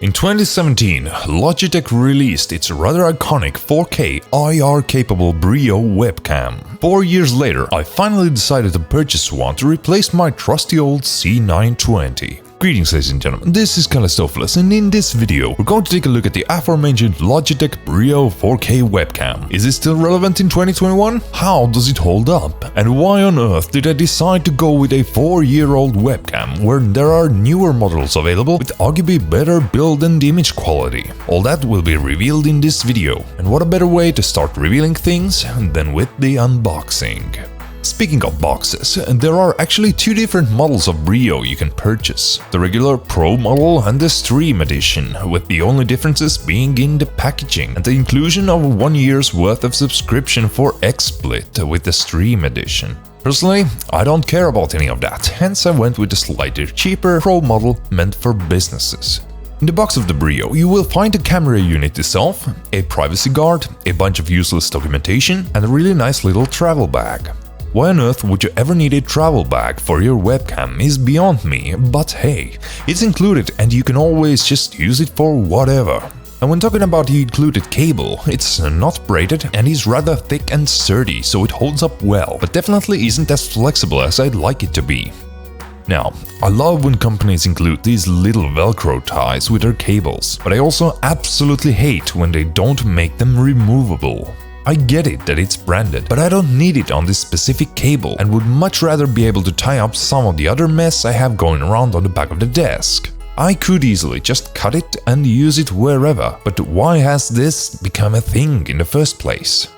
In 2017, Logitech released its rather iconic 4K IR-capable Brio webcam. 4 years later, I finally decided to purchase one to replace my trusty old C920. Greetings ladies and gentlemen, this is Callistophilus, and in this video we're going to take a look at the aforementioned Logitech Brio 4K webcam. Is it still relevant in 2021? How does it hold up? And why on earth did I decide to go with a 4-year-old webcam when there are newer models available with arguably better build and image quality? All that will be revealed in this video, and what a better way to start revealing things than with the unboxing. Speaking of boxes, there are actually two different models of Brio you can purchase. The regular Pro model and the Stream edition, with the only differences being in the packaging and the inclusion of 1 year's worth of subscription for XSplit with the Stream edition. Personally, I don't care about any of that, hence I went with the slightly cheaper Pro model meant for businesses. In the box of the Brio, you will find the camera unit itself, a privacy guard, a bunch of useless documentation, and a really nice little travel bag. Why on earth would you ever need a travel bag for your webcam is beyond me, but hey, it's included and you can always just use it for whatever. And when talking about the included cable, it's not braided and is rather thick and sturdy, so it holds up well, but definitely isn't as flexible as I'd like it to be. Now, I love when companies include these little Velcro ties with their cables, but I also absolutely hate when they don't make them removable. I get it that it's branded, but I don't need it on this specific cable and would much rather be able to tie up some of the other mess I have going around on the back of the desk. I could easily just cut it and use it wherever, but why has this become a thing in the first place?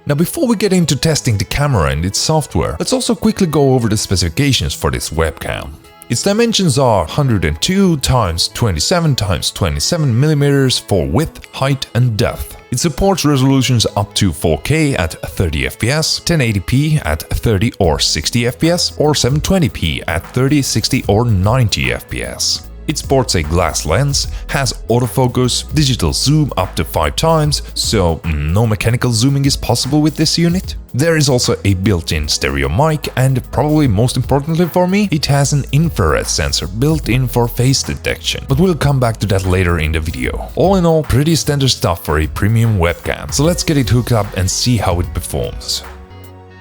Now, before we get into testing the camera and its software, let's also quickly go over the specifications for this webcam. Its dimensions are 102 x 27 x 27 mm for width, height and depth. It supports resolutions up to 4K at 30 FPS, 1080p at 30 or 60 FPS, or 720p at 30, 60 or 90 FPS. It sports a glass lens, has autofocus, digital zoom up to 5 times, so no mechanical zooming is possible with this unit. There is also a built-in stereo mic, and probably most importantly for me, it has an infrared sensor built in for face detection, but we'll come back to that later in the video. All in all, pretty standard stuff for a premium webcam, so let's get it hooked up and see how it performs.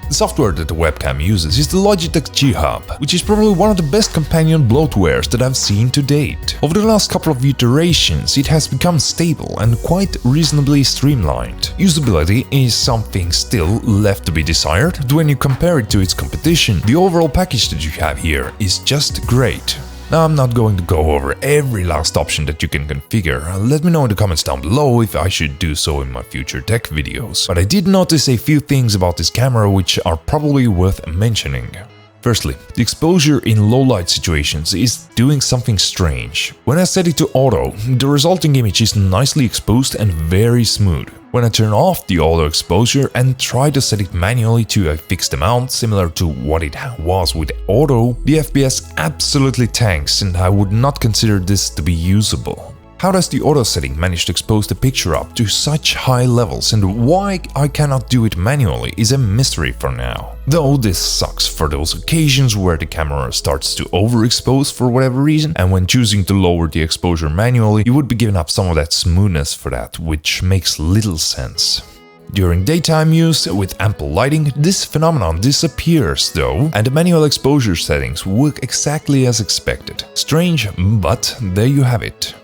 The software that the webcam uses is the Logitech G.SKILL, which is probably one of the best companion bloatwares that I've seen to date. Over the last couple of iterations, it has become stable and quite reasonably streamlined. Usability is something still left to be desired, but when you compare it to its competition, the overall package that you have here is just great. Now, I'm not going to go over every last option that you can configure. Let me know in the comments down below if I should do so in my future tech videos. But I did notice a few things about this camera which are probably worth mentioning. Firstly, the exposure in low light situations is doing something strange. When I set it to auto, the resulting image is nicely exposed and very smooth. When I turn off the auto exposure and try to set it manually to a fixed amount similar to what it was with auto, the FPS absolutely tanks and I would not consider this to be usable. How does the auto setting manage to expose the picture up to such high levels, and why I cannot do it manually is a mystery for now. Though this sucks for those occasions where the camera starts to overexpose for whatever reason, and when choosing to lower the exposure manually, you would be giving up some of that smoothness for that, which makes little sense. During daytime use with ample lighting, this phenomenon disappears though, and the manual exposure settings work exactly as expected. Strange, but there you have it.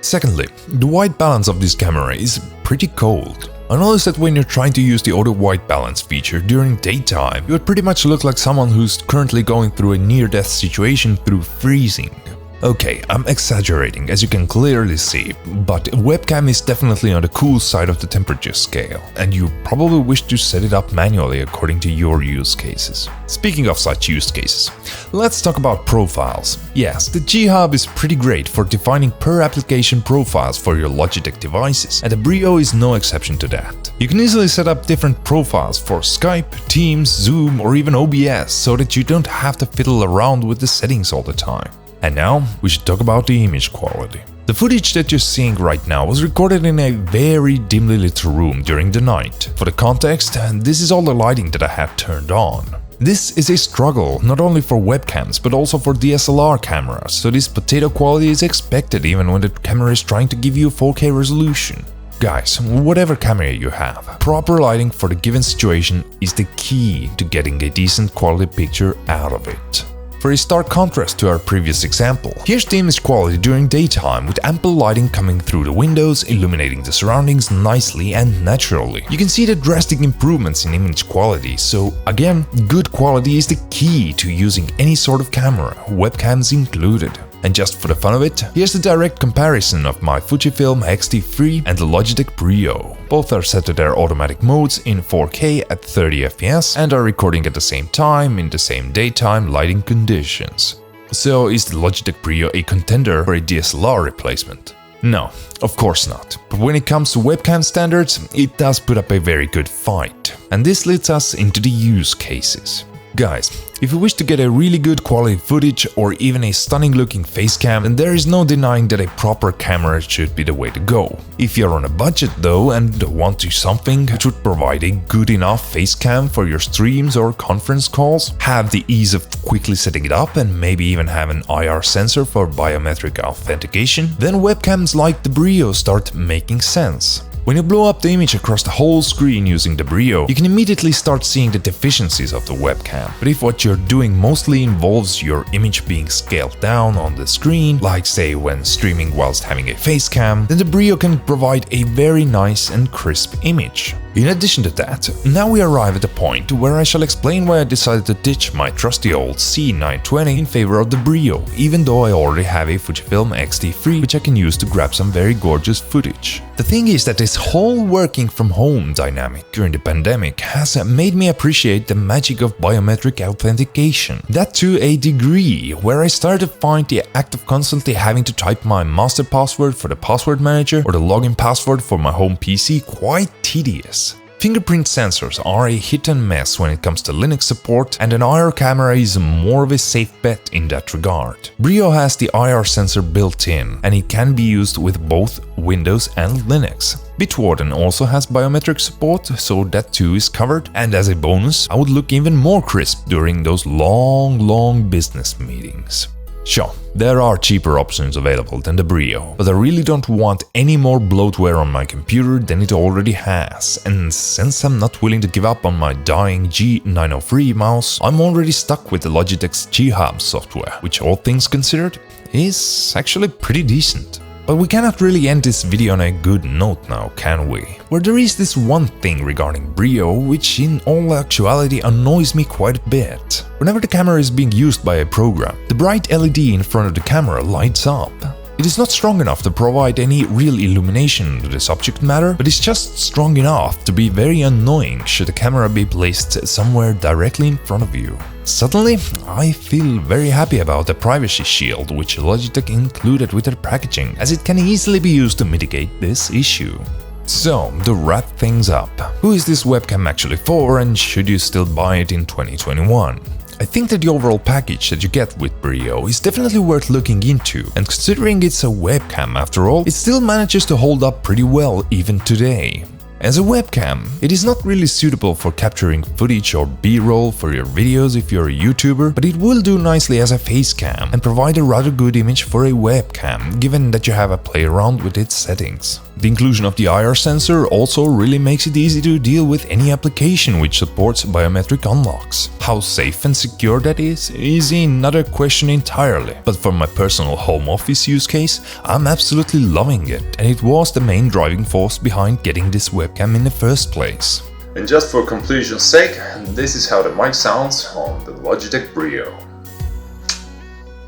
Secondly, the white balance of this camera is pretty cold. I noticed that when you're trying to use the auto white balance feature during daytime, you would pretty much look like someone who's currently going through a near-death situation through freezing. Okay, I'm exaggerating as you can clearly see, but webcam is definitely on the cool side of the temperature scale, and you probably wish to set it up manually according to your use cases. Speaking of such use cases, let's talk about profiles. Yes, the G.SKILL is pretty great for defining per application profiles for your Logitech devices, and the Brio is no exception to that. You can easily set up different profiles for Skype, Teams, Zoom, or even OBS so that you don't have to fiddle around with the settings all the time. And now, we should talk about the image quality. The footage that you're seeing right now was recorded in a very dimly lit room during the night. For the context, this is all the lighting that I had turned on. This is a struggle, not only for webcams, but also for DSLR cameras, so this potato quality is expected even when the camera is trying to give you a 4K resolution. Guys, whatever camera you have, proper lighting for the given situation is the key to getting a decent quality picture out of it. For a stark contrast to our previous example, here's the image quality during daytime with ample lighting coming through the windows, illuminating the surroundings nicely and naturally. You can see the drastic improvements in image quality, so again, good quality is the key to using any sort of camera, webcams included. And just for the fun of it, here's a direct comparison of my Fujifilm X-T3 and the Logitech Brio. Both are set to their automatic modes in 4K at 30 FPS and are recording at the same time in the same daytime lighting conditions. So is the Logitech Brio a contender for a DSLR replacement? No, of course not. But when it comes to webcam standards, it does put up a very good fight. And this leads us into the use cases. Guys, if you wish to get a really good quality footage or even a stunning looking face cam, then there is no denying that a proper camera should be the way to go. If you're on a budget though and want to something which would provide a good enough face cam for your streams or conference calls, have the ease of quickly setting it up and maybe even have an IR sensor for biometric authentication, then webcams like the Brio start making sense. When you blow up the image across the whole screen using the Brio, you can immediately start seeing the deficiencies of the webcam. But if what you're doing mostly involves your image being scaled down on the screen, like say when streaming whilst having a face cam, then the Brio can provide a very nice and crisp image. In addition to that, now we arrive at the point where I shall explain why I decided to ditch my trusty old C920 in favor of the Brio, even though I already have a Fujifilm X-T3 which I can use to grab some very gorgeous footage. The thing is that this whole working from home dynamic during the pandemic has made me appreciate the magic of biometric authentication. That to a degree, where I started to find the act of constantly having to type my master password for the password manager or the login password for my home PC quite tedious. Fingerprint sensors are a hit and miss when it comes to Linux support, and an IR camera is more of a safe bet in that regard. Brio has the IR sensor built in, and it can be used with both Windows and Linux. Bitwarden also has biometric support, so that too is covered, and as a bonus, I would look even more crisp during those long business meetings. Sure, there are cheaper options available than the Brio, but I really don't want any more bloatware on my computer than it already has, and since I'm not willing to give up on my dying G903 mouse, I'm already stuck with the Logitech's G-Hub software, which all things considered is actually pretty decent. But we cannot really end this video on a good note now, can we? Where there is this one thing regarding Brio which in all actuality annoys me quite a bit. Whenever the camera is being used by a program, the bright LED in front of the camera lights up. It is not strong enough to provide any real illumination to the subject matter, but it's just strong enough to be very annoying should the camera be placed somewhere directly in front of you. Suddenly, I feel very happy about the privacy shield which Logitech included with their packaging, as it can easily be used to mitigate this issue. So, to wrap things up, who is this webcam actually for and should you still buy it in 2021? I think that the overall package that you get with Brio is definitely worth looking into, and considering it's a webcam after all, it still manages to hold up pretty well even today. As a webcam, it is not really suitable for capturing footage or B-roll for your videos if you're a YouTuber, but it will do nicely as a face cam and provide a rather good image for a webcam, given that you have a play around with its settings. The inclusion of the IR sensor also really makes it easy to deal with any application which supports biometric unlocks. How safe and secure that is another question entirely, but for my personal home office use case, I'm absolutely loving it, and it was the main driving force behind getting this webcam in the first place. And just for completion's sake, this is how the mic sounds on the Logitech Brio.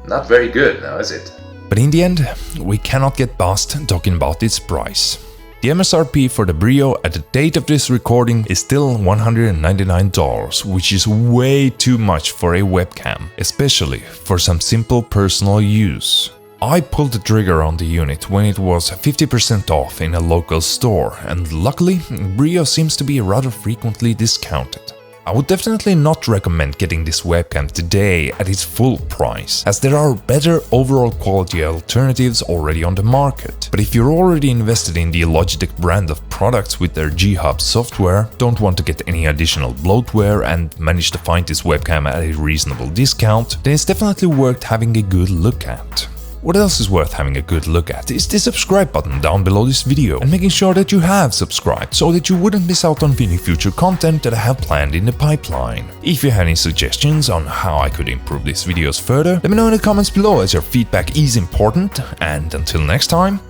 Not very good now, is it? But in the end, we cannot get past talking about its price. The MSRP for the Brio at the date of this recording is still $199, which is way too much for a webcam, especially for some simple personal use. I pulled the trigger on the unit when it was 50% off in a local store, and luckily, Brio seems to be rather frequently discounted. I would definitely not recommend getting this webcam today at its full price, as there are better overall quality alternatives already on the market. But if you're already invested in the Logitech brand of products with their G-Hub software, don't want to get any additional bloatware and manage to find this webcam at a reasonable discount, then it's definitely worth having a good look at. What else is worth having a good look at is the subscribe button down below this video and making sure that you have subscribed so that you wouldn't miss out on any future content that I have planned in the pipeline. If you have any suggestions on how I could improve these videos further, let me know in the comments below, as your feedback is important. And until next time,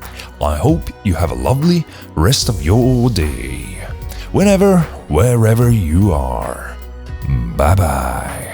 I hope you have a lovely rest of your day, whenever, wherever you are. Bye bye.